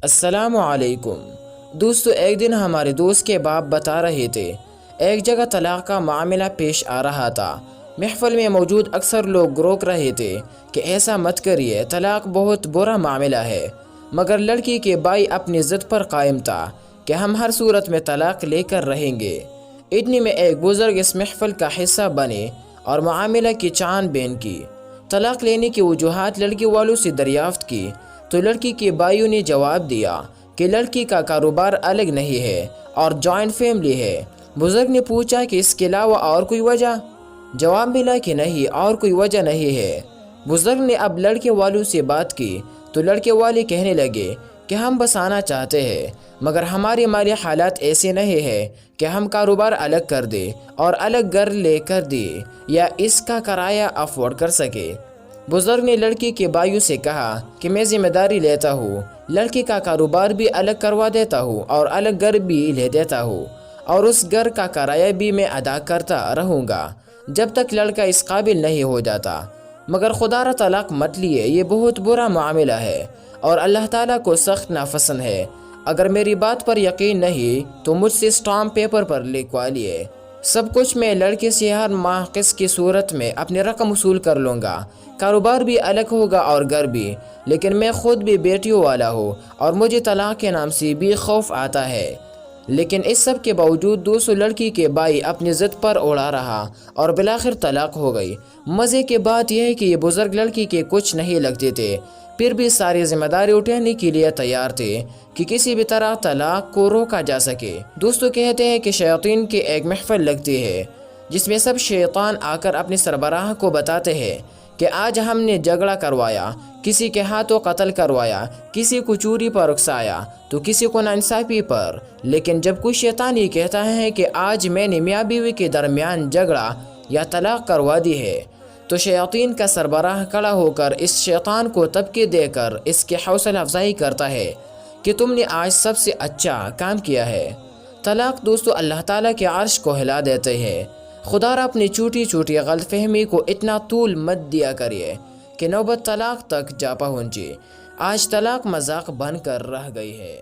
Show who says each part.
Speaker 1: السلام علیکم دوستو، ایک دن ہمارے دوست کے باپ بتا رہے تھے ایک جگہ طلاق کا معاملہ پیش آ رہا تھا۔ محفل میں موجود اکثر لوگ روک رہے تھے کہ ایسا مت کریے، طلاق بہت برا معاملہ ہے، مگر لڑکی کے بھائی اپنی ضد پر قائم تھا کہ ہم ہر صورت میں طلاق لے کر رہیں گے۔ اتنی میں ایک بزرگ اس محفل کا حصہ بنے اور معاملہ کی چان بین کی۔ طلاق لینے کی وجوہات لڑکی والوں سے دریافت کی تو لڑکی کے بھائیوں نے جواب دیا کہ لڑکی کا کاروبار الگ نہیں ہے اور جوائنٹ فیملی ہے۔ بزرگ نے پوچھا کہ اس کے علاوہ اور کوئی وجہ؟ جواب ملا کہ نہیں، اور کوئی وجہ نہیں ہے۔ بزرگ نے اب لڑکے والوں سے بات کی تو لڑکے والے کہنے لگے کہ ہم بس آنا چاہتے ہیں، مگر ہمارے مالی حالات ایسے نہیں ہیں کہ ہم کاروبار الگ کر دیں اور الگ گھر لے کر دیں یا اس کا کرایہ افورڈ کر سکے۔ بزرگ نے لڑکی کے بھائیوں سے کہا کہ میں ذمہ داری لیتا ہوں، لڑکی کا کاروبار بھی الگ کروا دیتا ہوں اور الگ گھر بھی لے دیتا ہوں، اور اس گھر کا کرایہ بھی میں ادا کرتا رہوں گا جب تک لڑکا اس قابل نہیں ہو جاتا۔ مگر خدا را طلاق مت لیے، یہ بہت برا معاملہ ہے اور اللہ تعالیٰ کو سخت ناپسند ہے۔ اگر میری بات پر یقین نہیں تو مجھ سے اسٹامپ پیپر پر لکھوا لیے۔ سب کچھ میں لڑکے سے ہر ماہ قسط کی صورت میں اپنی رقم وصول کر لوں گا، کاروبار بھی الگ ہوگا اور گھر بھی، لیکن میں خود بھی بیٹیوں والا ہوں اور مجھے طلاق کے نام سے بھی خوف آتا ہے۔ لیکن اس سب کے باوجود دوسروں لڑکی کے بھائی اپنی ضد پر اڑا رہا اور بالآخر طلاق ہو گئی۔ مزے کی بات یہ ہے کہ یہ بزرگ لڑکی کے کچھ نہیں لگتے تھے، پھر بھی ساری ذمہ داری اٹھانے کے لیے تیار تھے کہ کسی بھی طرح طلاق کو روکا جا سکے۔ دوستو، کہتے ہیں کہ شیاطین کی ایک محفل لگتی ہے جس میں سب شیطان آ کر اپنے سربراہ کو بتاتے ہیں کہ آج ہم نے جھگڑا کروایا، کسی کے ہاتھوں قتل کروایا، کسی کو چوری پر اکسایا تو کسی کو ناانصافی پر۔ لیکن جب کوئی شیطان یہ کہتا ہے کہ آج میں نے میاں بیوی کے درمیان جھگڑا یا طلاق کروا دی ہے، تو شیاطین کا سربراہ کھڑا ہو کر اس شیطان کو تبکے دے کر اس کی حوصلہ افزائی کرتا ہے کہ تم نے آج سب سے اچھا کام کیا ہے۔ طلاق دوستو اللہ تعالیٰ کے عرش کو ہلا دیتے ہیں۔ خدا را اپنی چھوٹی چھوٹی غلط فہمی کو اتنا طول مت دیا کریے کہ نوبت طلاق تک جا پہنچے۔ آج طلاق مذاق بن کر رہ گئی ہے۔